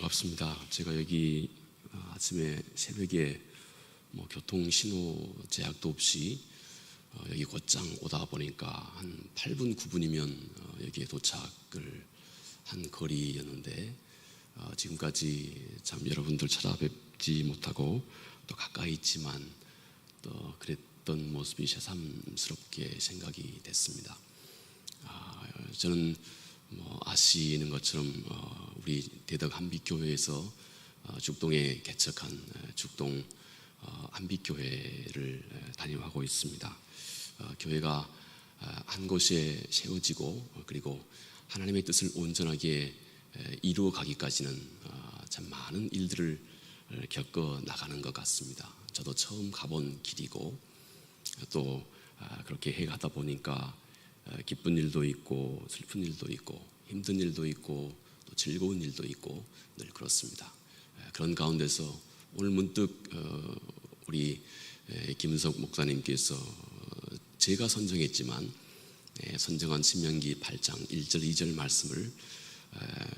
반갑습니다. 제가 여기 아침에 새벽에 교통 신호 제약도 없이 여기 곧장 오다 보니까 한 8분 9분이면 여기에 도착을 한 거리였는데 지금까지 참 여러분들 찾아뵙지 못하고 또 가까이 있지만 또 그랬던 모습이 새삼스럽게 생각이 됐습니다. 저는 아시는 것처럼 우리 대덕 한빛교회에서 죽동에 개척한 죽동 한빛교회를 담임하고 있습니다. 교회가 한 곳에 세워지고 그리고 하나님의 뜻을 온전하게 이루어 가기까지는 참 많은 일들을 겪어 나가는 것 같습니다. 저도 처음 가본 길이고 또 그렇게 해가다 보니까 기쁜 일도 있고 슬픈 일도 있고 힘든 일도 있고 또 즐거운 일도 있고 늘 그렇습니다. 그런 가운데서 오늘 문득 우리 김은석 목사님께서 제가 선정했지만 선정한 신명기 8장 1절 2절 말씀을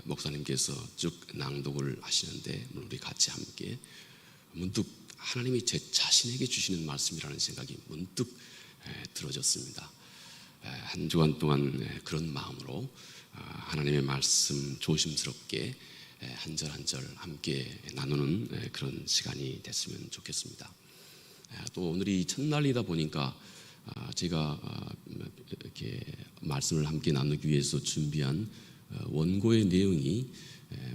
목사님께서 쭉 낭독을 하시는데 우리 같이 함께 문득 하나님이 제 자신에게 주시는 말씀이라는 생각이 문득 들어졌습니다. 한 주간 동안 그런 마음으로 하나님의 말씀 조심스럽게 한 절 한 절 함께 나누는 그런 시간이 됐으면 좋겠습니다. 또 오늘이 첫날이다 보니까 제가 이렇게 말씀을 함께 나누기 위해서 준비한 원고의 내용이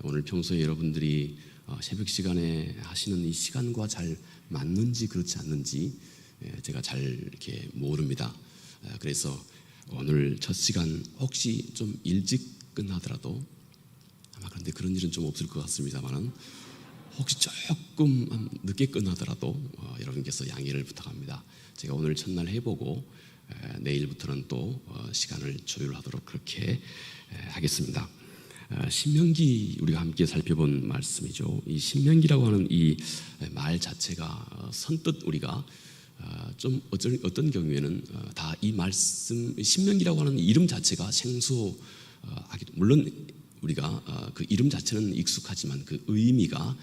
오늘 평소에 여러분들이 새벽 시간에 하시는 이 시간과 잘 맞는지 그렇지 않는지 제가 잘 이렇게 모릅니다. 그래서 오늘 첫 시간 혹시 좀 일찍 끝나더라도 아마 그런데 그런 일은 좀 없을 것 같습니다만은 혹시 조금 늦게 끝나더라도 여러분께서 양해를 부탁합니다. 제가 오늘 첫날 해보고 내일부터는 또 시간을 조율하도록 그렇게 하겠습니다. 신명기 우리가 함께 살펴본 말씀이죠. 이 신명기라고 하는 이 말 자체가 선뜻 우리가 좀 어떤 경우에는 다 이 말씀 신명기라고 하는 이름 자체가 생소하기도 물론 우리가 그 이름 자체는 익숙하지만 그 의미가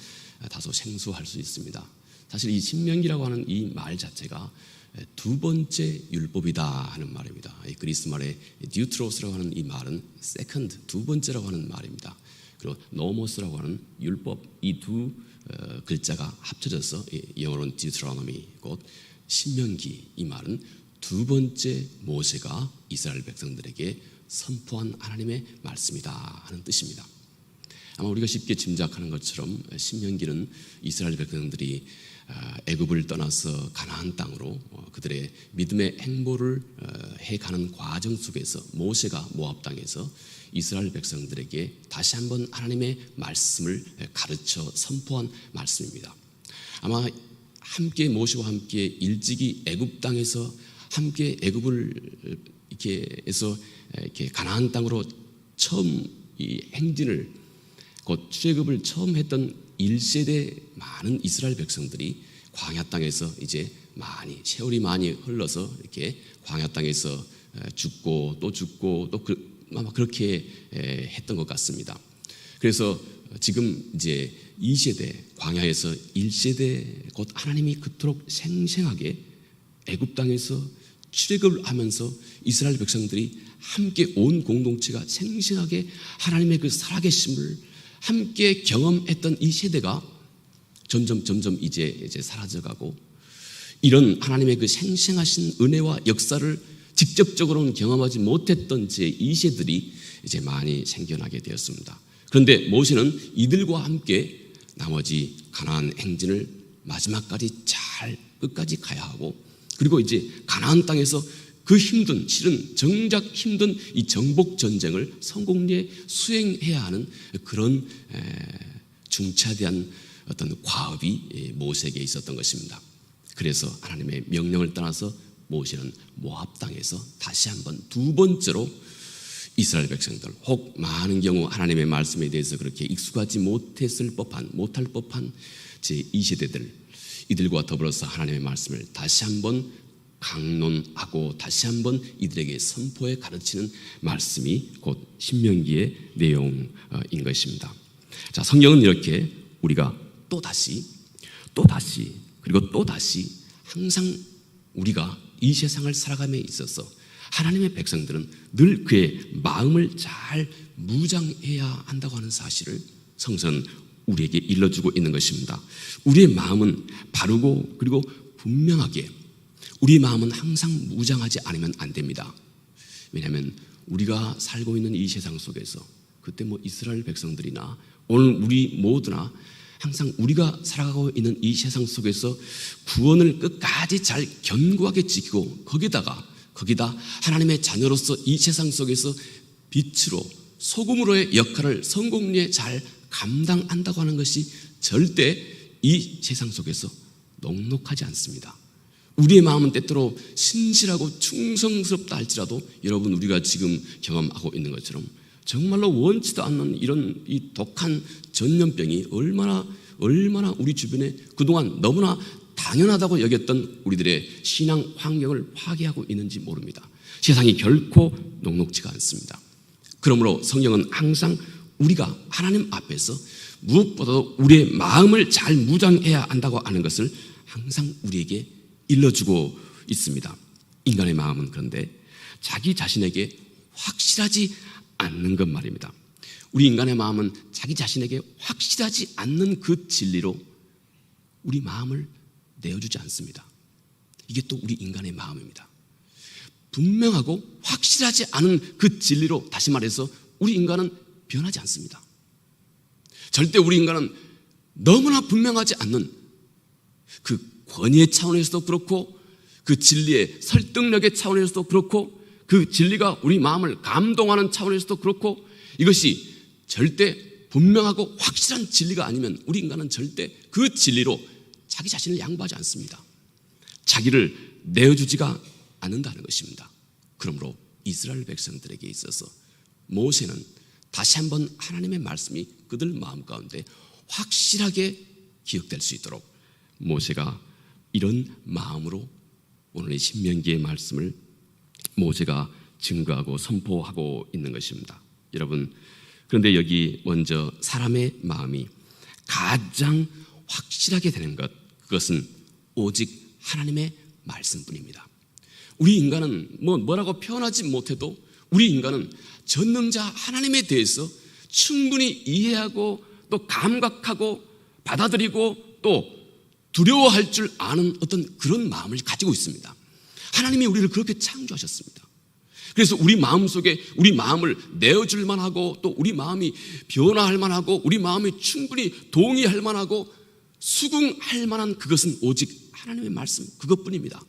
다소 생소할 수 있습니다. 사실 이 신명기라고 하는 이 말 자체가 두 번째 율법이다 하는 말입니다. 이 그리스 말의 디우트로스라고 하는 이 말은 세컨드 두 번째라고 하는 말입니다. 그리고 노모스라고 하는 율법 이 두 글자가 합쳐져서 영어로는 디우트로노미 곧 신명기 이 말은 두 번째 모세가 이스라엘 백성들에게 선포한 하나님의 말씀이다 하는 뜻입니다. 아마 우리가 쉽게 짐작하는 것처럼 신명기는 이스라엘 백성들이 애굽을 떠나서 가나안 땅으로 그들의 믿음의 행보를 해가는 과정 속에서 모세가 모압 땅에서 이스라엘 백성들에게 다시 한번 하나님의 말씀을 가르쳐 선포한 말씀입니다. 아마 함께 모세와 함께 일찍이 애굽 땅에서 함께 애굽을 이렇게 해서 이렇게 가나안 땅으로 처음 이 행진을 곧 출애굽을 처음 했던 1세대 많은 이스라엘 백성들이 광야 땅에서 이제 세월이 많이 흘러서 이렇게 광야 땅에서 죽고 또 아마 그렇게 했던 것 같습니다. 그래서 지금 이제 2세대 광야에서 1세대 곧 하나님이 그토록 생생하게 애굽 땅에서 출애굽을 하면서 이스라엘 백성들이 함께 온 공동체가 생생하게 하나님의 그 살아계심을 함께 경험했던 이 세대가 점점 이제 사라져가고 이런 하나님의 그 생생하신 은혜와 역사를 직접적으로는 경험하지 못했던 제 2세들이 이제 많이 생겨나게 되었습니다. 그런데 모세는 이들과 함께 나머지 가나안 행진을 마지막까지 잘 끝까지 가야 하고 그리고 이제 가나안 땅에서 그 실은 정작 힘든 이 정복 전쟁을 성공리에 수행해야 하는 그런 중차대한 어떤 과업이 모세에게 있었던 것입니다. 그래서 하나님의 명령을 따라서 모세는 모압 땅에서 다시 한번 두 번째로 이스라엘 백성들 혹 많은 경우 하나님의 말씀에 대해서 그렇게 익숙하지 못할 법한 제 2세대들 이들과 더불어서 하나님의 말씀을 다시 한번 강론하고 다시 한번 이들에게 선포해 가르치는 말씀이 곧 신명기의 내용인 것입니다. 자, 성경은 이렇게 우리가 또다시 그리고 또다시 항상 우리가 이 세상을 살아감에 있어서 하나님의 백성들은 늘 그의 마음을 잘 무장해야 한다고 하는 사실을 성서는 우리에게 일러주고 있는 것입니다. 우리의 마음은 바르고 그리고 분명하게, 우리 마음은 항상 무장하지 않으면 안 됩니다. 왜냐하면 우리가 살고 있는 이 세상 속에서 그때 이스라엘 백성들이나 오늘 우리 모두나 항상 우리가 살아가고 있는 이 세상 속에서 구원을 끝까지 잘 견고하게 지키고 거기다 하나님의 자녀로서 이 세상 속에서 빛으로 소금으로의 역할을 성공리에 잘 감당한다고 하는 것이 절대 이 세상 속에서 녹록하지 않습니다. 우리의 마음은 때때로 신실하고 충성스럽다 할지라도 여러분, 우리가 지금 경험하고 있는 것처럼 정말로 원치도 않는 이런 이 독한 전염병이 얼마나 우리 주변에 그동안 너무나 당연하다고 여겼던 우리들의 신앙 환경을 파괴하고 있는지 모릅니다. 세상이 결코 녹록지가 않습니다. 그러므로 성경은 항상 우리가 하나님 앞에서 무엇보다도 우리의 마음을 잘 무장해야 한다고 하는 것을 항상 우리에게 일러주고 있습니다. 인간의 마음은 그런데 자기 자신에게 확실하지 않는 것 말입니다. 우리 인간의 마음은 자기 자신에게 확실하지 않는 그 진리로 우리 마음을 내어주지 않습니다. 이게 또 우리 인간의 마음입니다. 분명하고 확실하지 않은 그 진리로, 다시 말해서 우리 인간은 변하지 않습니다. 절대 우리 인간은 너무나 분명하지 않는 그 권위의 차원에서도 그렇고 그 진리의 설득력의 차원에서도 그렇고 그 진리가 우리 마음을 감동하는 차원에서도 그렇고 이것이 절대 분명하고 확실한 진리가 아니면 우리 인간은 절대 그 진리로 자기 자신을 양보하지 않습니다. 자기를 내어주지가 않는다는 것입니다. 그러므로 이스라엘 백성들에게 있어서 모세는 다시 한번 하나님의 말씀이 그들 마음 가운데 확실하게 기억될 수 있도록 모세가 이런 마음으로 오늘의 신명기의 말씀을 모세가 증거하고 선포하고 있는 것입니다. 여러분, 그런데 여기 먼저 사람의 마음이 가장 확실하게 되는 것, 그것은 오직 하나님의 말씀뿐입니다. 우리 인간은 뭐라고 표현하지 못해도 우리 인간은 전능자 하나님에 대해서 충분히 이해하고 또 감각하고 받아들이고 또 두려워할 줄 아는 어떤 그런 마음을 가지고 있습니다. 하나님이 우리를 그렇게 창조하셨습니다. 그래서 우리 마음 속에 우리 마음을 내어줄 만하고 또 우리 마음이 변화할 만하고 우리 마음이 충분히 동의할 만하고 수긍할 만한 그것은 오직 하나님의 말씀 그것뿐입니다.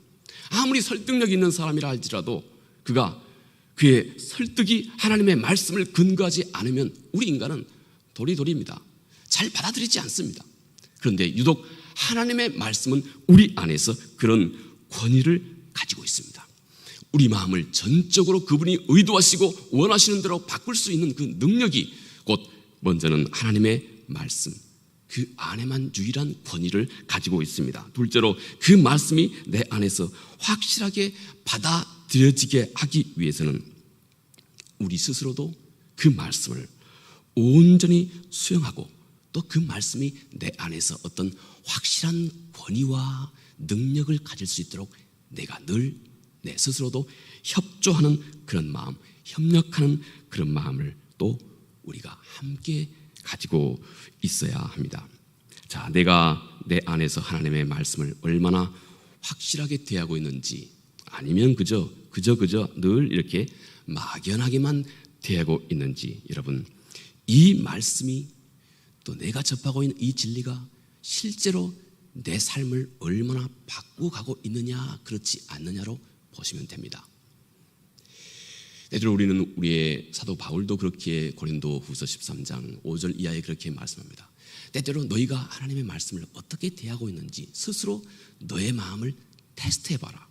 아무리 설득력 있는 사람이라 할지라도 그의 설득이 하나님의 말씀을 근거하지 않으면 우리 인간은 도리도리입니다. 잘 받아들이지 않습니다. 그런데 유독 하나님의 말씀은 우리 안에서 그런 권위를 가지고 있습니다. 우리 마음을 전적으로 그분이 의도하시고 원하시는 대로 바꿀 수 있는 그 능력이 곧 먼저는 하나님의 말씀, 그 안에만 유일한 권위를 가지고 있습니다. 둘째로 그 말씀이 내 안에서 확실하게 받아들여지게 하기 위해서는 우리 스스로도 그 말씀을 온전히 수용하고 또 그 말씀이 내 안에서 어떤 확실한 권위와 능력을 가질 수 있도록 내가 늘 내 스스로도 협조하는 그런 마음, 협력하는 그런 마음을 또 우리가 함께 가지고 있어야 합니다. 자, 내가 내 안에서 하나님의 말씀을 얼마나 확실하게 대하고 있는지, 아니면 그저 늘 이렇게 막연하게만 대하고 있는지, 여러분, 이 말씀이 또 내가 접하고 있는 이 진리가 실제로 내 삶을 얼마나 바꾸고 있느냐 그렇지 않느냐로 보시면 됩니다. 때때로 우리는 우리의 사도 바울도 그렇게 고린도 후서 13장 5절 이하에 그렇게 말씀합니다. 때때로 너희가 하나님의 말씀을 어떻게 대하고 있는지 스스로 너의 마음을 테스트해봐라.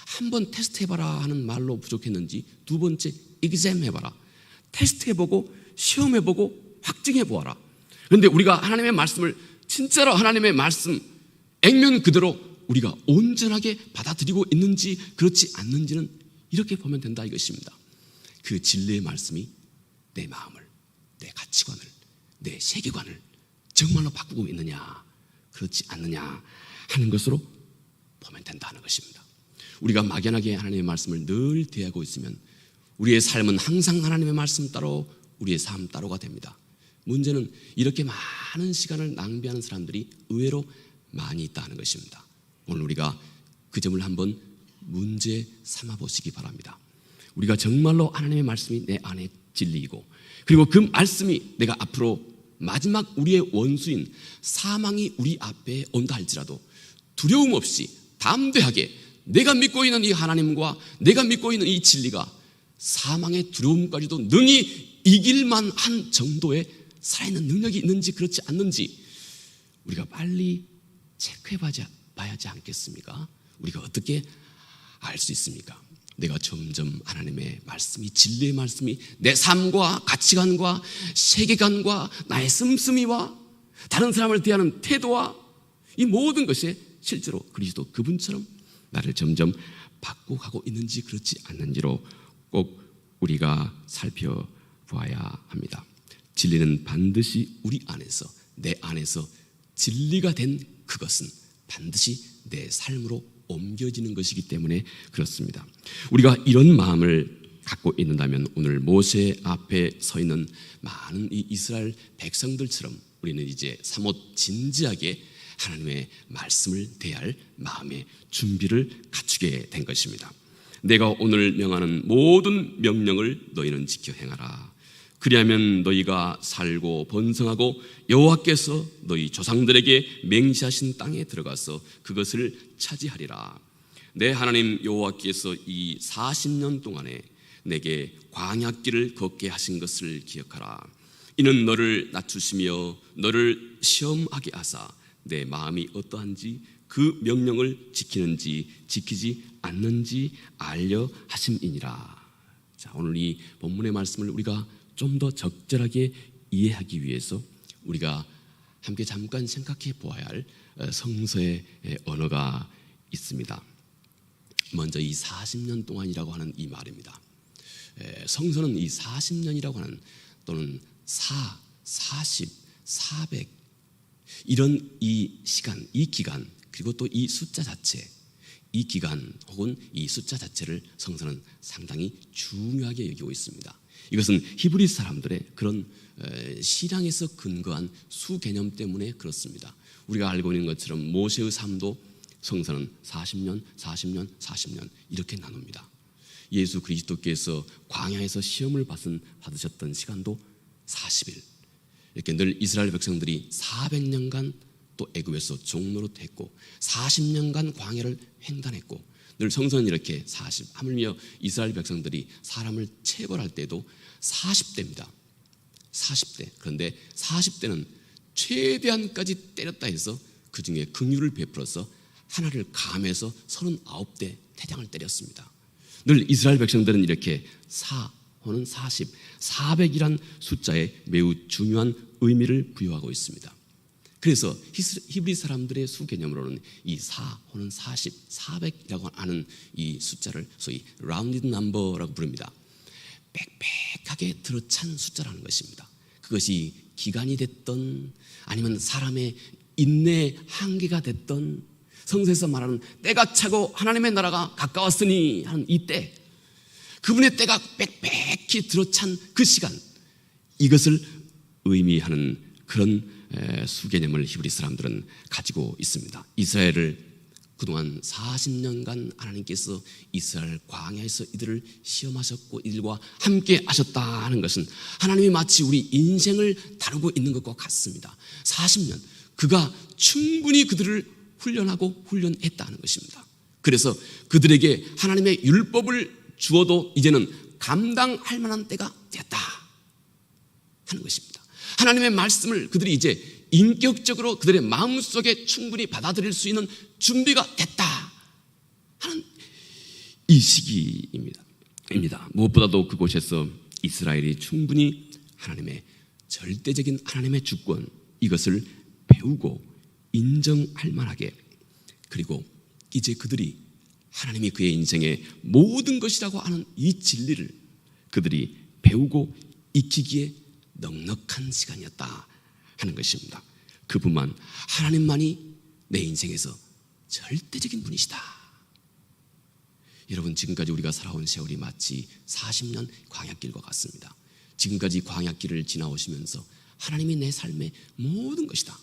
한 번 테스트해봐라 하는 말로 부족했는지 두 번째 exam해봐라. 테스트해보고 시험해보고 확증해보아라. 그런데 우리가 하나님의 말씀을 진짜로 하나님의 말씀 액면 그대로 우리가 온전하게 받아들이고 있는지 그렇지 않는지는 이렇게 보면 된다 이것입니다. 그 진리의 말씀이 내 마음을, 내 가치관을, 내 우리의 세계관을 정말로 바꾸고 있느냐, 그렇지 않느냐 하는 것으로 보면 된다는 것입니다. 우리가 막연하게 하나님의 말씀을 늘 대하고 있으면 우리의 삶은 항상 하나님의 말씀 따로, 우리의 삶 따로가 됩니다. 문제는 이렇게 많은 시간을 낭비하는 사람들이 의외로 많이 있다는 것입니다. 오늘 우리가 그 점을 한번 문제 삼아 보시기 바랍니다. 우리가 정말로 하나님의 말씀이 내 안에 진리이고, 그리고 그 말씀이 내가 앞으로 마지막 우리의 원수인 사망이 우리 앞에 온다 할지라도 두려움 없이 담대하게 내가 믿고 있는 이 하나님과 내가 믿고 있는 이 진리가 사망의 두려움까지도 능히 이길만 한 정도의 살아있는 능력이 있는지 그렇지 않는지 우리가 빨리 체크해 봐야 하지 않겠습니까? 우리가 어떻게 알 수 있습니까? 내가 점점 하나님의 말씀이, 진리의 말씀이 내 삶과 가치관과 세계관과 나의 씀씀이와 다른 사람을 대하는 태도와 이 모든 것이 실제로 그리스도 그분처럼 나를 점점 바꿔가고 있는지 그렇지 않는지로 꼭 우리가 살펴보아야 합니다. 진리는 반드시 우리 안에서, 내 안에서 진리가 된 그것은 반드시 내 삶으로 옮겨지는 것이기 때문에 그렇습니다. 우리가 이런 마음을 갖고 있는다면 오늘 모세 앞에 서 있는 많은 이 이스라엘 백성들처럼 우리는 이제 사뭇 진지하게 하나님의 말씀을 대할 마음의 준비를 갖추게 된 것입니다. 내가 오늘 명하는 모든 명령을 너희는 지켜 행하라. 그리하면 너희가 살고 번성하고 여호와께서 너희 조상들에게 맹세하신 땅에 들어가서 그것을 차지하리라. 내 하나님 여호와께서 이 40년 동안에 내게 광야길을 걷게 하신 것을 기억하라. 이는 너를 낮추시며 너를 시험하게 하사 내 마음이 어떠한지 그 명령을 지키는지 지키지 않는지 알려 하심이니라. 자, 오늘 이 본문의 말씀을 우리가 좀 더 적절하게 이해하기 위해서 우리가 함께 잠깐 생각해 보아야 할 성서의 언어가 있습니다. 먼저 이 40년 동안이라고 하는 이 말입니다. 성서는 이 40년이라고 하는 또는 40, 400 이런 이 시간, 이 기간, 그리고 또 이 숫자 자체, 이 기간 혹은 이 숫자 자체를 성서는 상당히 중요하게 여기고 있습니다. 이것은 히브리 사람들의 그런 신앙에서 근거한 수 개념 때문에 그렇습니다. 우리가 알고 있는 것처럼 모세의 삶도 성서는 40년, 40년, 40년 이렇게 나눕니다. 예수 그리스도께서 광야에서 시험을 받으셨던 시간도 40일. 이렇게 늘 이스라엘 백성들이 400년간 또 애굽에서 종노릇했고 40년간 광야를 횡단했고 늘 성서는 이렇게 40, 하물며 이스라엘 백성들이 사람을 체벌할 때도 40대입니다. 40대. 그런데 40대는 최대한까지 때렸다 해서 그 중에 긍휼을 베풀어서 하나를 감해서 39대 태장을 때렸습니다. 늘 이스라엘 백성들은 이렇게 4 혹은 40, 400이란 숫자에 매우 중요한 의미를 부여하고 있습니다. 그래서 히브리 사람들의 수 개념으로는 이 4 혹은 40, 400이라고 하는 이 숫자를 소위 라운디드 넘버라고 부릅니다. 빽빽하게 들어찬 숫자라는 것입니다. 그것이 기간이 됐던 아니면 사람의 인내의 한계가 됐던 성서에서 말하는 때가 차고 하나님의 나라가 가까웠으니 하는 이 때, 그분의 때가 빽빽히 들어찬 그 시간, 이것을 의미하는 그런 수개념을 히브리 사람들은 가지고 있습니다. 이스라엘을 그동안 40년간 하나님께서 이스라엘 광야에서 이들을 시험하셨고 이들과 함께 하셨다 하는 것은 하나님이 마치 우리 인생을 다루고 있는 것과 같습니다. 40년 그가 충분히 그들을 훈련하고 훈련했다는 것입니다. 그래서 그들에게 하나님의 율법을 주어도 이제는 감당할 만한 때가 됐다 하는 것입니다. 하나님의 말씀을 그들이 이제 인격적으로 그들의 마음속에 충분히 받아들일 수 있는 준비가 됐다 하는 이 시기입니다. 무엇보다도 그곳에서 이스라엘이 충분히 하나님의 절대적인 하나님의 주권, 이것을 배우고 인정할 만하게, 그리고 이제 그들이 하나님이 그의 인생의 모든 것이라고 하는 이 진리를 그들이 배우고 익히기에 넉넉한 시간이었다 하는 것입니다. 그분만, 하나님만이 내 인생에서 절대적인 분이시다. 여러분, 지금까지 우리가 살아온 세월이 마치 40년 광야길과 같습니다. 지금까지 광야길을 지나오시면서 하나님이 내 삶의 모든 것이다.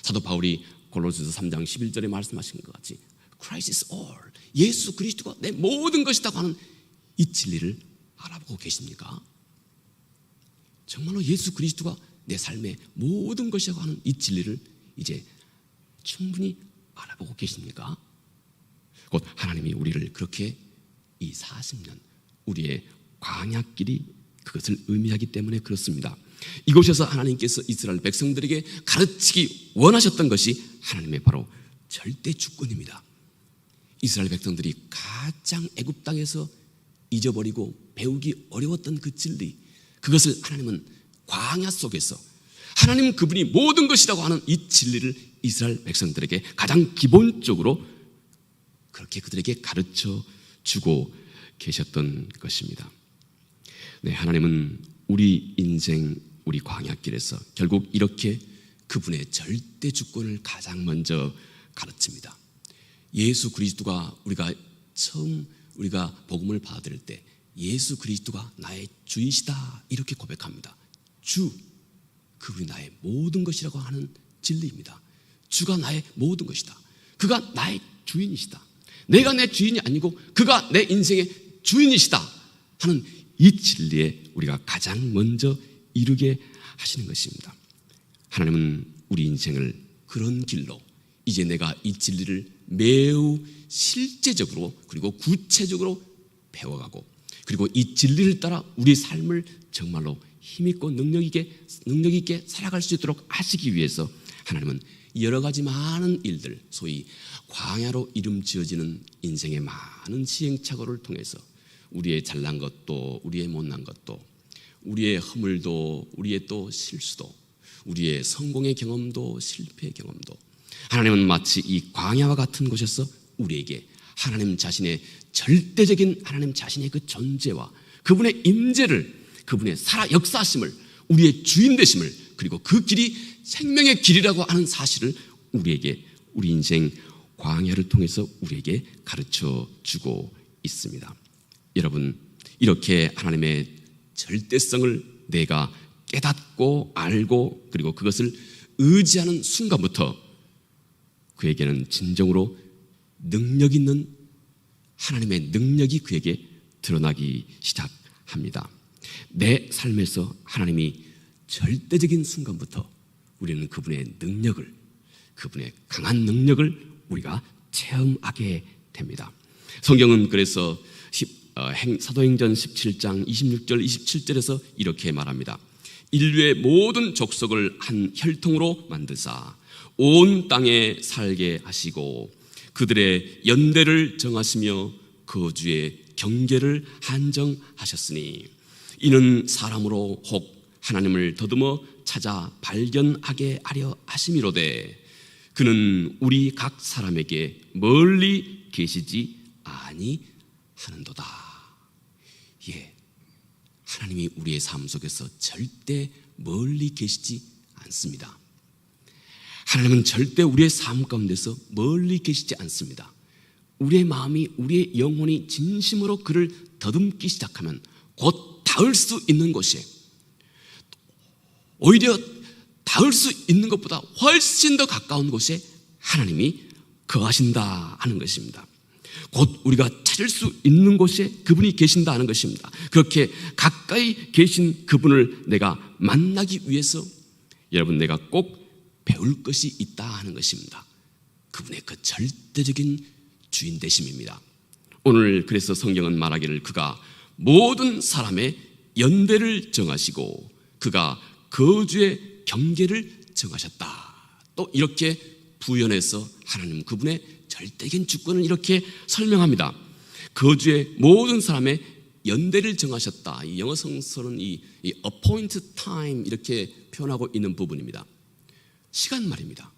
사도 바울이 골로새서 3장 11절에 말씀하신 것 같이 Christ is all, 예수 그리스도가 내 모든 것이라고 하는 이 진리를 알아보고 계십니까? 정말로 예수 그리스도가 내 삶의 모든 것이라고 하는 이 진리를 이제 충분히 알아보고 계십니까? 곧 하나님이 우리를 그렇게 이 40년 우리의 광야길이 그것을 의미하기 때문에 그렇습니다. 이곳에서 하나님께서 이스라엘 백성들에게 가르치기 원하셨던 것이 하나님의 바로 절대 주권입니다. 이스라엘 백성들이 가장 애굽 땅에서 잊어버리고 배우기 어려웠던 그 진리, 그것을 하나님은 광야 속에서 하나님 그분이 모든 것이라고 하는 이 진리를 이스라엘 백성들에게 가장 기본적으로 그렇게 그들에게 가르쳐 주고 계셨던 것입니다. 네, 하나님은 우리 인생, 우리 광야길에서 결국 이렇게 그분의 절대 주권을 가장 먼저 가르칩니다. 예수 그리스도가 우리가 복음을 받을 때 예수 그리스도가 나의 주이시다 이렇게 고백합니다. 주, 그분이 나의 모든 것이라고 하는 진리입니다. 주가 나의 모든 것이다. 그가 나의 주인이시다. 내가 내 주인이 아니고 그가 내 인생의 주인이시다 하는 이 진리에 우리가 가장 먼저 이루게 하시는 것입니다. 하나님은 우리 인생을 그런 길로 이제 내가 이 진리를 매우 실제적으로 그리고 구체적으로 배워가고 그리고 이 진리를 따라 우리 삶을 정말로 힘있고 능력 있게 살아갈 수 있도록 하시기 위해서 하나님은 여러 가지 많은 일들, 소위 광야로 이름 지어지는 인생의 많은 시행착오를 통해서 우리의 잘난 것도 우리의 못난 것도 우리의 허물도 우리의 또 실수도 우리의 성공의 경험도 실패의 경험도 하나님은 마치 이 광야와 같은 곳에서 우리에게 하나님 자신의 절대적인 하나님 자신의 그 존재와 그분의 임재를, 그분의 살아 역사하심을, 우리의 주인 되심을, 그리고 그 길이 생명의 길이라고 하는 사실을 우리에게 우리 인생 광야를 통해서 우리에게 가르쳐 주고 있습니다. 여러분, 이렇게 하나님의 절대성을 내가 깨닫고 알고 그리고 그것을 의지하는 순간부터 그에게는 진정으로 능력 있는 하나님의 능력이 그에게 드러나기 시작합니다. 내 삶에서 하나님이 절대적인 순간부터 우리는 그분의 능력을, 그분의 강한 능력을 우리가 체험하게 됩니다. 성경은 그래서 사도행전 17장 26절 27절에서 이렇게 말합니다. 인류의 모든 족속을 한 혈통으로 만드사 온 땅에 살게 하시고 그들의 연대를 정하시며 거주의 경계를 한정하셨으니 이는 사람으로 혹 하나님을 더듬어 찾아 발견하게 하려 하심이로되 그는 우리 각 사람에게 멀리 계시지 아니하는도다. 예, 하나님이 우리의 삶 속에서 절대 멀리 계시지 않습니다. 하나님은 절대 우리의 삶 가운데서 멀리 계시지 않습니다. 우리의 마음이, 우리의 영혼이 진심으로 그를 더듬기 시작하면 곧 닿을 수 있는 곳에, 오히려 닿을 수 있는 것보다 훨씬 더 가까운 곳에 하나님이 거하신다 하는 것입니다. 곧 우리가 찾을 수 있는 곳에 그분이 계신다 하는 것입니다. 그렇게 가까이 계신 그분을 내가 만나기 위해서 여러분, 내가 꼭 배울 것이 있다 하는 것입니다. 그분의 그 절대적인 주인 되심입니다. 오늘 그래서 성경은 말하기를 그가 모든 사람의 연대를 정하시고 그가 거주의 경계를 정하셨다. 또 이렇게 부연해서 하나님 그분의 절대적인 주권을 이렇게 설명합니다. 거주의 모든 사람의 연대를 정하셨다. 이 영어 성서는 이 appointed time 이렇게 표현하고 있는 부분입니다. 시간 말입니다.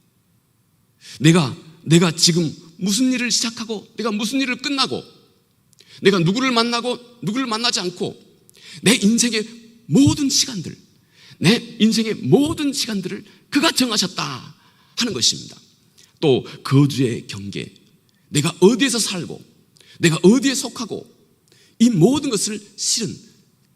내가 지금 무슨 일을 시작하고 내가 무슨 일을 끝나고 내가 누구를 만나고 누구를 만나지 않고 내 인생의 모든 시간들, 내 인생의 모든 시간들을 그가 정하셨다 하는 것입니다. 또 거주의 경계, 내가 어디에서 살고 내가 어디에 속하고 이 모든 것을 실은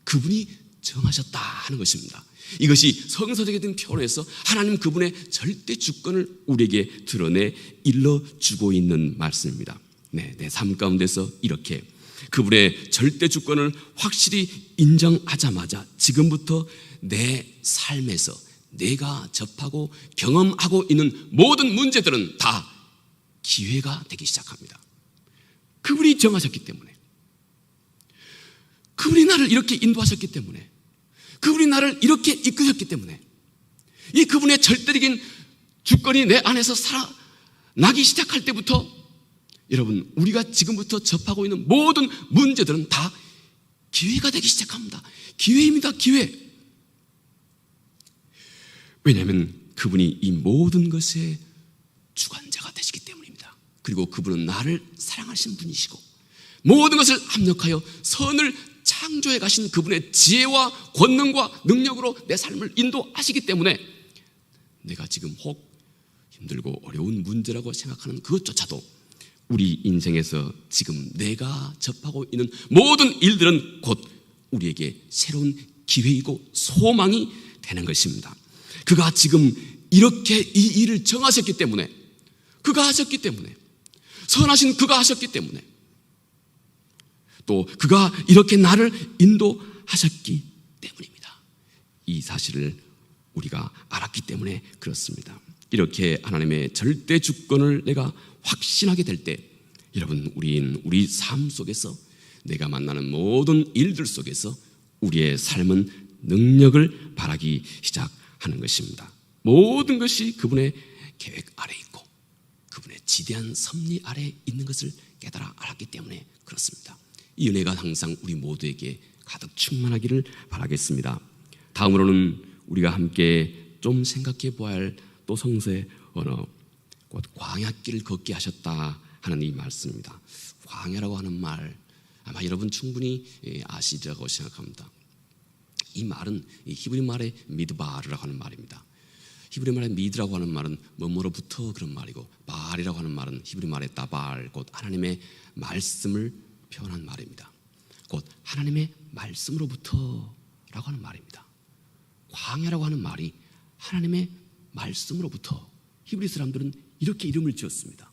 그분이 정하셨다 하는 것입니다. 이것이 성서적인 표현에서 하나님 그분의 절대 주권을 우리에게 드러내 일러주고 있는 말씀입니다. 내 삶 가운데서 이렇게 그분의 절대 주권을 확실히 인정하자마자 지금부터 내 삶에서 내가 접하고 경험하고 있는 모든 문제들은 다 기회가 되기 시작합니다. 그분이 정하셨기 때문에, 그분이 나를 이렇게 인도하셨기 때문에, 그분이 나를 이렇게 이끄셨기 때문에, 이 그분의 절대적인 주권이 내 안에서 살아나기 시작할 때부터 여러분, 우리가 지금부터 접하고 있는 모든 문제들은 다 기회가 되기 시작합니다. 기회입니다. 기회. 왜냐하면 그분이 이 모든 것의 주관자가 되시기 때문입니다. 그리고 그분은 나를 사랑하신 분이시고 모든 것을 합력하여 선을 창조해 가신 그분의 지혜와 권능과 능력으로 내 삶을 인도하시기 때문에 내가 지금 혹 힘들고 어려운 문제라고 생각하는 그것조차도 우리 인생에서 지금 내가 접하고 있는 모든 일들은 곧 우리에게 새로운 기회이고 소망이 되는 것입니다. 그가 지금 이렇게 이 일을 정하셨기 때문에, 그가 하셨기 때문에, 선하신 그가 하셨기 때문에, 또 그가 이렇게 나를 인도하셨기 때문입니다. 이 사실을 우리가 알았기 때문에 그렇습니다. 이렇게 하나님의 절대 주권을 내가 확신하게 될 때, 여러분, 우리 삶 속에서 내가 만나는 모든 일들 속에서 우리의 삶은 능력을 발하기 시작하는 것입니다. 모든 것이 그분의 계획 아래 있고 그분의 지대한 섭리 아래 있는 것을 깨달아 알았기 때문에 그렇습니다. 이 은혜가 항상 우리 모두에게 가득 충만하기를 바라겠습니다. 다음으로는 우리가 함께 좀 생각해 보아야 할 또 성서의 언어, 곧 광야길을 걷게 하셨다 하는 이 말씀입니다. 광야라고 하는 말 아마 여러분 충분히 아시리라고 생각합니다. 이 말은 히브리 말의 미드바르라고 하는 말입니다. 히브리 말의 미드라고 하는 말은 뭐뭐로부터 그런 말이고, 바알이라고 하는 말은 히브리 말의 따발, 곧 하나님의 말씀을 표현한 말입니다. 곧 하나님의 말씀으로부터라고 하는 말입니다. 광야라고 하는 말이 하나님의 말씀으로부터, 히브리 사람들은 이렇게 이름을 지었습니다.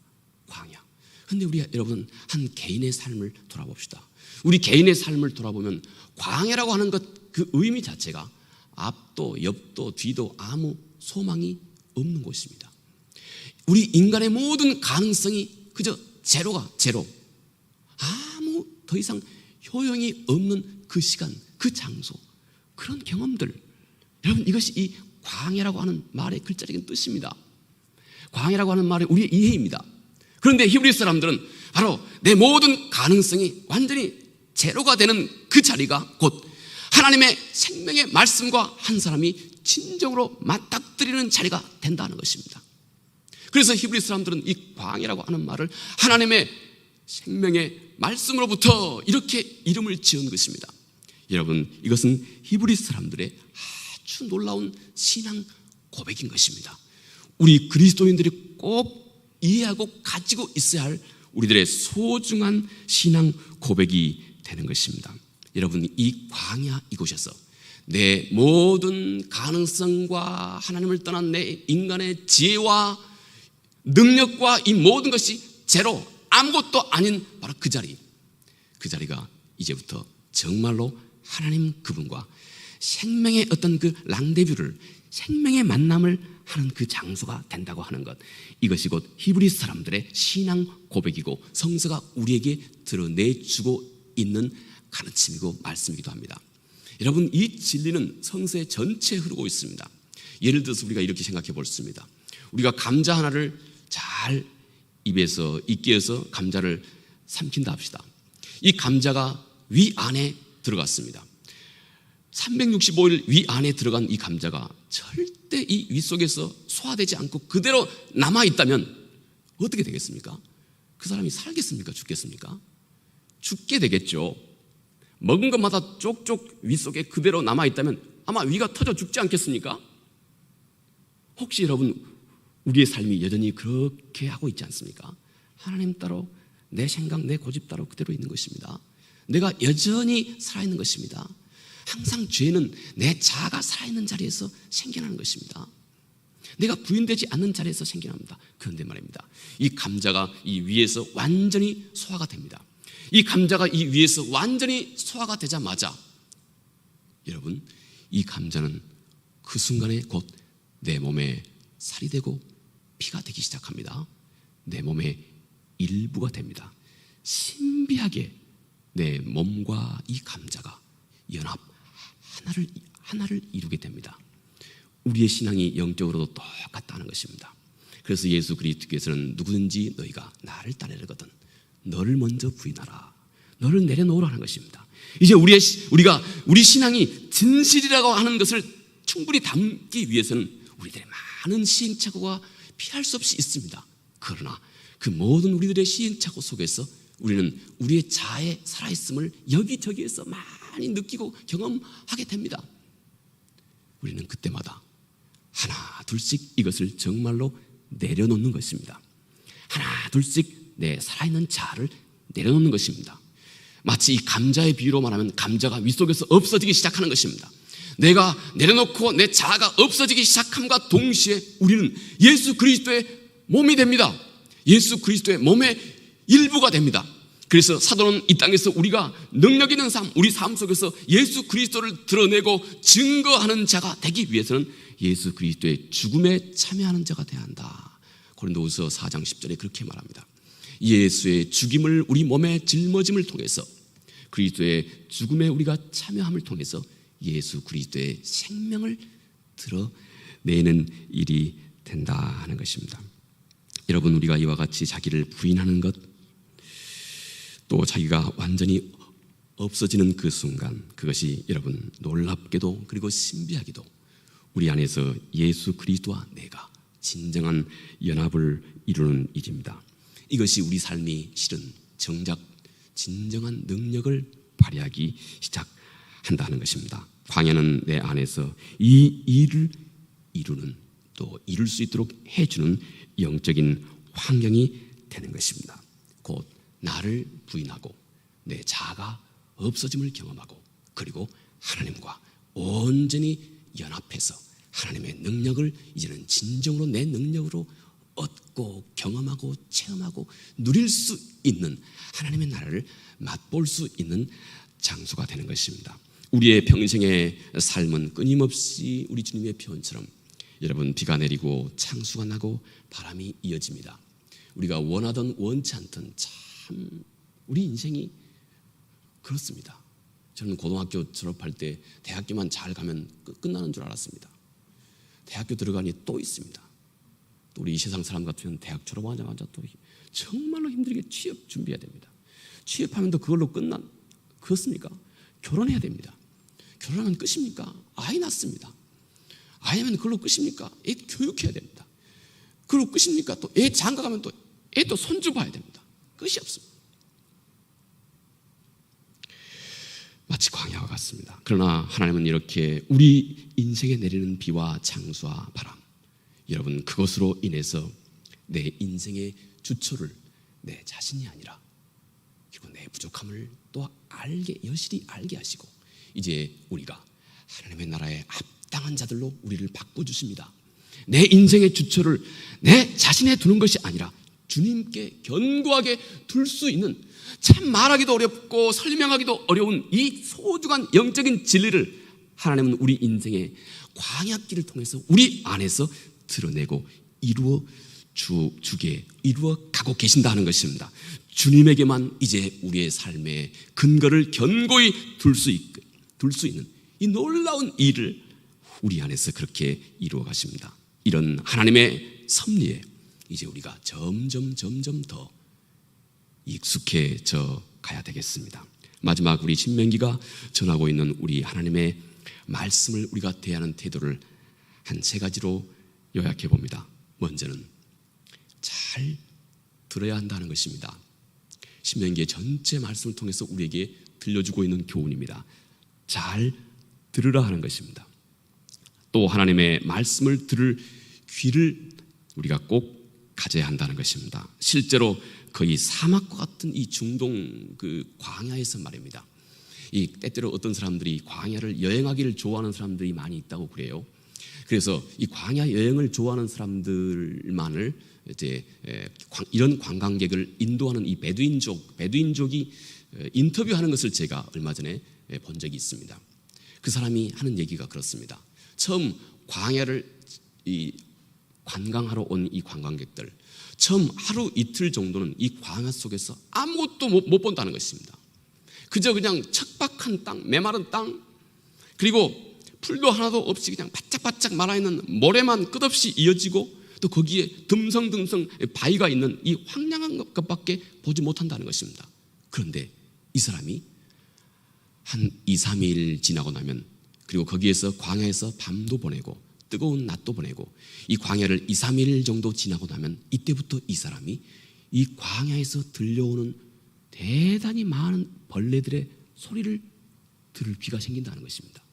광야. 그런데 우리 여러분 한 개인의 삶을 돌아봅시다. 우리 개인의 삶을 돌아보면 광야라고 하는 것, 그 의미 자체가 앞도 옆도 뒤도 아무 소망이 없는 곳입니다. 우리 인간의 모든 가능성이 그저 제로가 제로, 아무 더 이상 효용이 없는 그 시간, 그 장소, 그런 경험들, 여러분 이것이 이 광야라고 하는 말의 글자적인 뜻입니다. 광야라고 하는 말의 우리의 이해입니다. 그런데 히브리 사람들은 바로 내 모든 가능성이 완전히 제로가 되는 그 자리가 곧 하나님의 생명의 말씀과 한 사람이 진정으로 맞닥뜨리는 자리가 된다는 것입니다. 그래서 히브리 사람들은 이 광야라고 하는 말을 하나님의 생명의 말씀으로부터 이렇게 이름을 지은 것입니다. 여러분, 이것은 히브리 사람들의 아주 놀라운 신앙 고백인 것입니다. 우리 그리스도인들이 꼭 이해하고 가지고 있어야 할 우리들의 소중한 신앙 고백이 되는 것입니다. 여러분, 이 광야 이곳에서 내 모든 가능성과 하나님을 떠난 내 인간의 지혜와 능력과 이 모든 것이 제로, 아무것도 아닌 바로 그 자리가 이제부터 정말로 하나님 그분과 생명의 어떤 그 랑데뷰를, 생명의 만남을 하는 그 장소가 된다고 하는 것, 이것이 곧 히브리 사람들의 신앙 고백이고 성서가 우리에게 드러내주고 있는 가르침이고 말씀이기도 합니다. 여러분, 이 진리는 성서에 전체에 흐르고 있습니다. 예를 들어서 우리가 이렇게 생각해 볼 수 있습니다. 우리가 감자 하나를 잘 입에서 익혀서 감자를 삼킨다 합시다. 이 감자가 위 안에 들어갔습니다. 365일 위 안에 들어간 이 감자가 절대 이 위 속에서 소화되지 않고 그대로 남아있다면 어떻게 되겠습니까? 그 사람이 살겠습니까? 죽겠습니까? 죽게 되겠죠. 먹은 것마다 쪽쪽 위 속에 그대로 남아있다면 아마 위가 터져 죽지 않겠습니까? 혹시 여러분 우리의 삶이 여전히 그렇게 하고 있지 않습니까? 하나님 따로 내 생각, 내 고집 따로 그대로 있는 것입니다. 내가 여전히 살아있는 것입니다. 항상 죄는 내 자아가 살아있는 자리에서 생겨나는 것입니다. 내가 부인되지 않는 자리에서 생겨납니다. 그런데 말입니다, 이 감자가 이 위에서 완전히 소화가 됩니다. 이 감자가 이 위에서 완전히 소화가 되자마자 여러분, 이 감자는 그 순간에 곧 내 몸에 살이 되고 피가 되기 시작합니다. 내 몸의 일부가 됩니다. 신비하게 내 몸과 이 감자가 연합 하나를 이루게 됩니다. 우리의 신앙이 영적으로도 똑같다는 것입니다. 그래서 예수 그리스도께서는 누구든지 너희가 나를 따르거든 너를 먼저 부인하라, 너를 내려놓으라는 것입니다. 이제 우리가 우리 신앙이 진실이라고 하는 것을 충분히 담기 위해서는 우리들의 많은 시행착오가 피할 수 없이 있습니다. 그러나 그 모든 우리들의 시행착오 속에서 우리는 우리의 자아의 살아있음을 여기저기에서 많이 느끼고 경험하게 됩니다. 우리는 그때마다 하나 둘씩 이것을 정말로 내려놓는 것입니다. 하나 둘씩 내 살아있는 자아를 내려놓는 것입니다. 마치 이 감자의 비유로 말하면 감자가 윗속에서 없어지기 시작하는 것입니다. 내가 내려놓고 내 자아가 없어지기 시작함과 동시에 우리는 예수 그리스도의 몸이 됩니다. 예수 그리스도의 몸의 일부가 됩니다. 그래서 사도는 이 땅에서 우리가 능력 있는 삶, 우리 삶 속에서 예수 그리스도를 드러내고 증거하는 자가 되기 위해서는 예수 그리스도의 죽음에 참여하는 자가 되어야 한다. 고린도후서 4장 10절에 그렇게 말합니다. 예수의 죽임을 우리 몸에 짊어짐을 통해서 그리스도의 죽음에 우리가 참여함을 통해서 예수 그리스도의 생명을 드러내는 일이 된다 하는 것입니다. 여러분, 우리가 이와 같이 자기를 부인하는 것, 또 자기가 완전히 없어지는 그 순간, 그것이 여러분 놀랍게도 그리고 신비하게도 우리 안에서 예수 그리스도와 내가 진정한 연합을 이루는 일입니다. 이것이 우리 삶이 실은 정작 진정한 능력을 발휘하기 시작한다는 것입니다. 광야는 내 안에서 이 일을 이루는, 또 이룰 수 있도록 해주는 영적인 환경이 되는 것입니다. 곧 나를 부인하고 내 자아가 없어짐을 경험하고 그리고 하나님과 온전히 연합해서 하나님의 능력을 이제는 진정으로 내 능력으로 얻고 경험하고 체험하고 누릴 수 있는 하나님의 나라를 맛볼 수 있는 장소가 되는 것입니다. 우리의 평생의 삶은 끊임없이 우리 주님의 표현처럼 여러분 비가 내리고 창수가 나고 바람이 이어집니다. 우리가 원하든 원치 않든 참 우리 인생이 그렇습니다. 저는 고등학교 졸업할 때 대학교만 잘 가면 끝나는 줄 알았습니다. 대학교 들어가니 또 있습니다. 또 우리 이 세상 사람 같으면 대학 졸업하자마자 또 정말로 힘들게 취업 준비해야 됩니다. 취업하면 또 그걸로 그렇습니까? 결혼해야 됩니다. 결혼하면 끝입니까? 아이 낳습니다. 아이면 그걸로 끝입니까? 애 교육해야 됩니다. 그걸로 끝입니까? 또 애 장가가면 또 애 또 손주 봐야 됩니다. 끝이 없습니다. 마치 광야와 같습니다. 그러나 하나님은 이렇게 우리 인생에 내리는 비와 창수와 바람, 여러분 그것으로 인해서 내 인생의 주초를 내 자신이 아니라 그리고 내 부족함을 또 여실히 알게 하시고 이제 우리가 하나님의 나라에 합당한 자들로 우리를 바꿔주십니다. 내 인생의 주초를 내 자신에 두는 것이 아니라 주님께 견고하게 둘 수 있는, 참 말하기도 어렵고 설명하기도 어려운 이 소중한 영적인 진리를 하나님은 우리 인생의 광야길을 통해서 우리 안에서 드러내고 이루어 가고 계신다는 것입니다. 주님에게만 이제 우리의 삶의 근거를 견고히 둘 수 있는 이 놀라운 일을 우리 안에서 그렇게 이루어 가십니다. 이런 하나님의 섭리에 이제 우리가 점점 더 익숙해져 가야 되겠습니다. 마지막 우리 신명기가 전하고 있는 우리 하나님의 말씀을 우리가 대하는 태도를 한 3가지로 요약해 봅니다. 먼저는 잘 들어야 한다는 것입니다. 신명기의 전체 말씀을 통해서 우리에게 들려주고 있는 교훈입니다. 잘 들으라 하는 것입니다. 또 하나님의 말씀을 들을 귀를 우리가 꼭 가져야 한다는 것입니다. 실제로 거의 사막과 같은 이 중동 그 광야에서 말입니다. 이 때때로 어떤 사람들이 광야를 여행하기를 좋아하는 사람들이 많이 있다고 그래요. 그래서 이 광야 여행을 좋아하는 사람들만을 이제 이런 관광객을 인도하는 이 베두인족이 인터뷰하는 것을 제가 얼마 전에 본 적이 있습니다. 그 사람이 하는 얘기가 그렇습니다. 처음 광야를 관광하러 온 이 관광객들, 처음 하루 이틀 정도는 이 광야 속에서 아무것도 못 본다는 것입니다. 그저 그냥 척박한 땅, 메마른 땅, 그리고 풀도 하나도 없이 그냥 바짝바짝 말아있는 모래만 끝없이 이어지고 또 거기에 듬성듬성 바위가 있는 이 황량한 것밖에 보지 못한다는 것입니다. 그런데 이 사람이 한 2, 3일 지나고 나면, 그리고 거기에서 광야에서 밤도 보내고 뜨거운 낮도 보내고 이 광야를 2, 3일 정도 지나고 나면 이때부터 이 사람이 이 광야에서 들려오는 대단히 많은 벌레들의 소리를 들을 귀가 생긴다는 것입니다.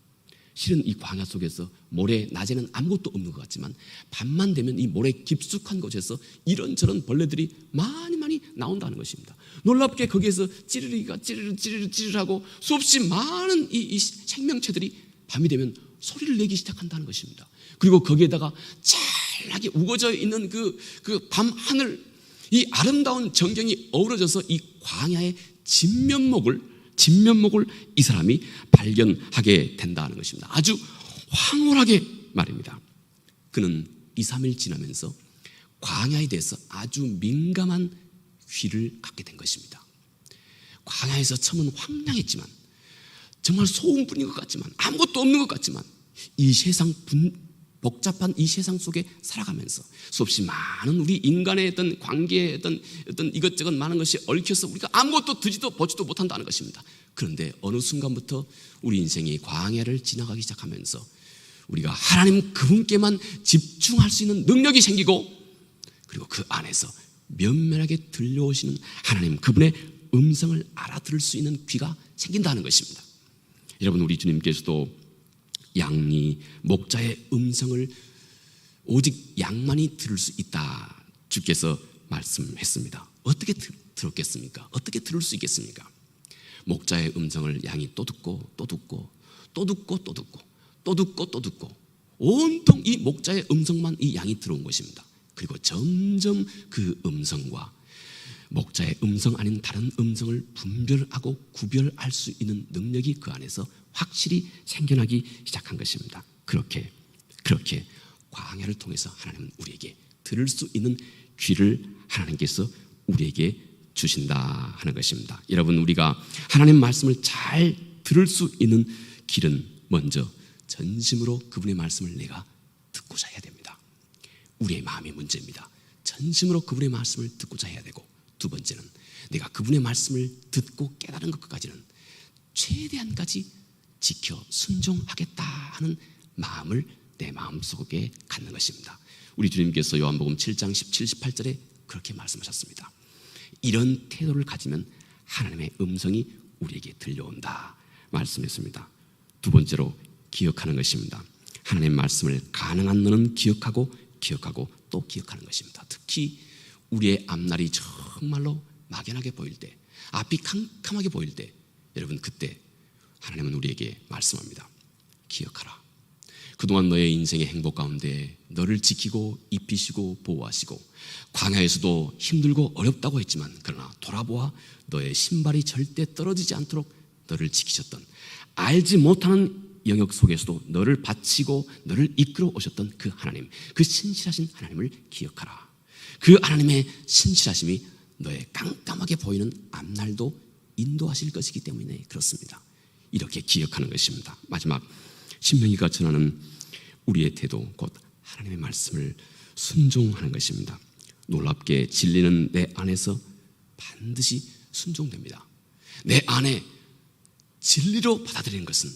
실은 이 광야 속에서 모래, 낮에는 아무것도 없는 것 같지만 밤만 되면 이 모래 깊숙한 곳에서 이런저런 벌레들이 많이 나온다는 것입니다. 놀랍게 거기에서 찌르르기가 찌르르하고 수없이 많은 이 생명체들이 밤이 되면 소리를 내기 시작한다는 것입니다. 그리고 거기에다가 찬란하게 우거져 있는 그 밤 하늘, 이 아름다운 전경이 어우러져서 이 광야의 진면목을 이 사람이 발견하게 된다는 것입니다. 아주 황홀하게 말입니다. 그는 2, 3일 지나면서 광야에 대해서 아주 민감한 귀를 갖게 된 것입니다. 광야에서 처음은 황량했지만, 정말 소음뿐인 것 같지만, 아무것도 없는 것 같지만, 이 세상 복잡한 이 세상 속에 살아가면서 수없이 많은 우리 인간의 어떤 관계의 어떤 이것저것 많은 것이 얽혀서 우리가 아무것도 듣지도 보지도 못한다는 것입니다. 그런데 어느 순간부터 우리 인생이 광야를 지나가기 시작하면서 우리가 하나님 그분께만 집중할 수 있는 능력이 생기고, 그리고 그 안에서 면면하게 들려오시는 하나님 그분의 음성을 알아들을 수 있는 귀가 생긴다는 것입니다. 여러분, 우리 주님께서도 양이 목자의 음성을 오직 양만이 들을 수 있다, 주께서 말씀했습니다. 어떻게 들었겠습니까? 어떻게 들을 수 있겠습니까? 목자의 음성을 양이 또 듣고 또 듣고 또 듣고 또 듣고 또 듣고 또 듣고 온통 이 목자의 음성만 이 양이 들어온 것입니다. 그리고 점점 그 음성과 목자의 음성 아닌 다른 음성을 분별하고 구별할 수 있는 능력이 그 안에서 확실히 생겨나기 시작한 것입니다. 그렇게 광야를 통해서 하나님은 우리에게 들을 수 있는 귀를 하나님께서 우리에게 주신다 하는 것입니다. 여러분, 우리가 하나님 말씀을 잘 들을 수 있는 길은 먼저 전심으로 그분의 말씀을 내가 듣고자 해야 됩니다. 우리의 마음이 문제입니다. 전심으로 그분의 말씀을 듣고자 해야 되고, 두 번째는 내가 그분의 말씀을 듣고 깨달은 것까지는 최대한까지 지켜 순종하겠다 하는 마음을 내 마음속에 갖는 것입니다. 우리 주님께서 요한복음 7장 17, 18절에 그렇게 말씀하셨습니다. 이런 태도를 가지면 하나님의 음성이 우리에게 들려온다 말씀했습니다. 두 번째로 기억하는 것입니다. 하나님의 말씀을 가능한 너는 기억하고 또 기억하는 것입니다. 특히 우리의 앞날이 정말로 막연하게 보일 때, 앞이 캄캄하게 보일 때, 여러분, 그때 하나님은 우리에게 말씀합니다. 기억하라. 그동안 너의 인생의 행복 가운데 너를 지키고 입히시고 보호하시고, 광야에서도 힘들고 어렵다고 했지만 그러나 돌아보아 너의 신발이 절대 떨어지지 않도록 너를 지키셨던, 알지 못하는 영역 속에서도 너를 바치고 너를 이끌어 오셨던 그 하나님, 그 신실하신 하나님을 기억하라. 그 하나님의 신실하심이 너의 깜깜하게 보이는 앞날도 인도하실 것이기 때문에 그렇습니다. 이렇게 기억하는 것입니다. 마지막, 신명기가 전하는 우리의 태도, 곧 하나님의 말씀을 순종하는 것입니다. 놀랍게 진리는 내 안에서 반드시 순종됩니다. 내 안에 진리로 받아들이는 것은,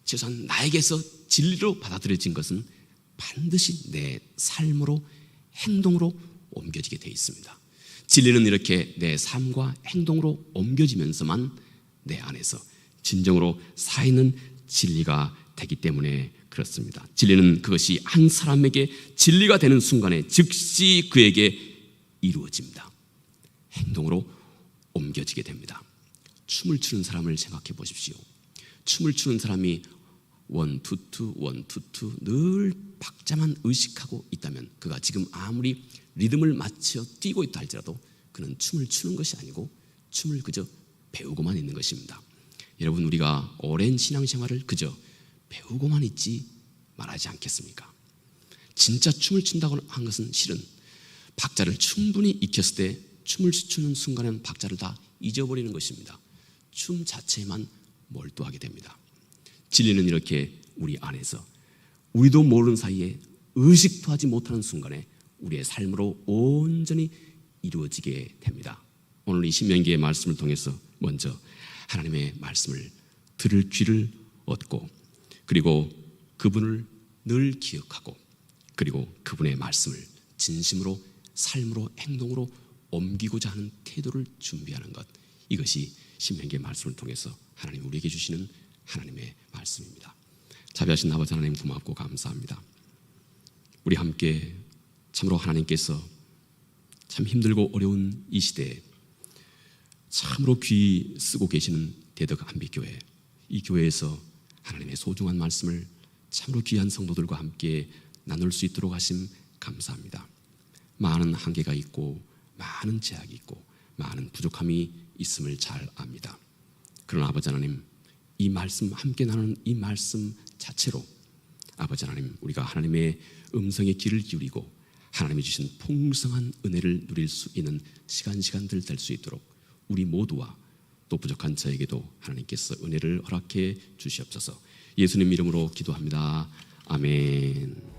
최소한 나에게서 진리로 받아들여진 것은 반드시 내 삶으로, 행동으로 옮겨지게 되어 있습니다. 진리는 이렇게 내 삶과 행동으로 옮겨지면서만 내 안에서 진정으로 살아있는 진리가 되기 때문에 그렇습니다. 진리는 그것이 한 사람에게 진리가 되는 순간에 즉시 그에게 이루어집니다. 행동으로 옮겨지게 됩니다. 춤을 추는 사람을 생각해 보십시오. 춤을 추는 사람이 원투투 원투투 늘 박자만 의식하고 있다면 그가 지금 아무리 리듬을 맞춰 뛰고 있다 할지라도 그는 춤을 추는 것이 아니고 춤을 그저 배우고만 있는 것입니다. 여러분, 우리가 오랜 신앙생활을 그저 배우고만 있지 말하지 않겠습니까? 진짜 춤을 춘다고 한 것은 실은 박자를 충분히 익혔을 때 춤을 추는 순간에는 박자를 다 잊어버리는 것입니다. 춤 자체에만 몰두하게 됩니다. 진리는 이렇게 우리 안에서 우리도 모르는 사이에 의식도 하지 못하는 순간에 우리의 삶으로 온전히 이루어지게 됩니다. 오늘 이 신명기의 말씀을 통해서 먼저 하나님의 말씀을 들을 귀를 얻고 그리고 그분을 늘 기억하고 그리고 그분의 말씀을 진심으로 삶으로 행동으로 옮기고자 하는 태도를 준비하는 것, 이것이 신명기의 말씀을 통해서 하나님 우리에게 주시는 하나님의 말씀입니다. 자비하신 아버지 하나님, 고맙고 감사합니다. 우리 함께 참으로 하나님께서 참 힘들고 어려운 이 시대에 참으로 귀 쓰고 계시는 대덕 안비교회, 이 교회에서 하나님의 소중한 말씀을 참으로 귀한 성도들과 함께 나눌 수 있도록 하심 감사합니다. 많은 한계가 있고 많은 제약이 있고 많은 부족함이 있음을 잘 압니다. 그러나 아버지 하나님, 이 말씀, 함께 나누는 이 말씀 자체로 아버지 하나님, 우리가 하나님의 음성에 귀를 기울이고 하나님이 주신 풍성한 은혜를 누릴 수 있는 시간들 될 수 있도록 우리 모두와 또 부족한 저에게도 하나님께서 은혜를 허락해 주시옵소서. 예수님 이름으로 기도합니다. 아멘.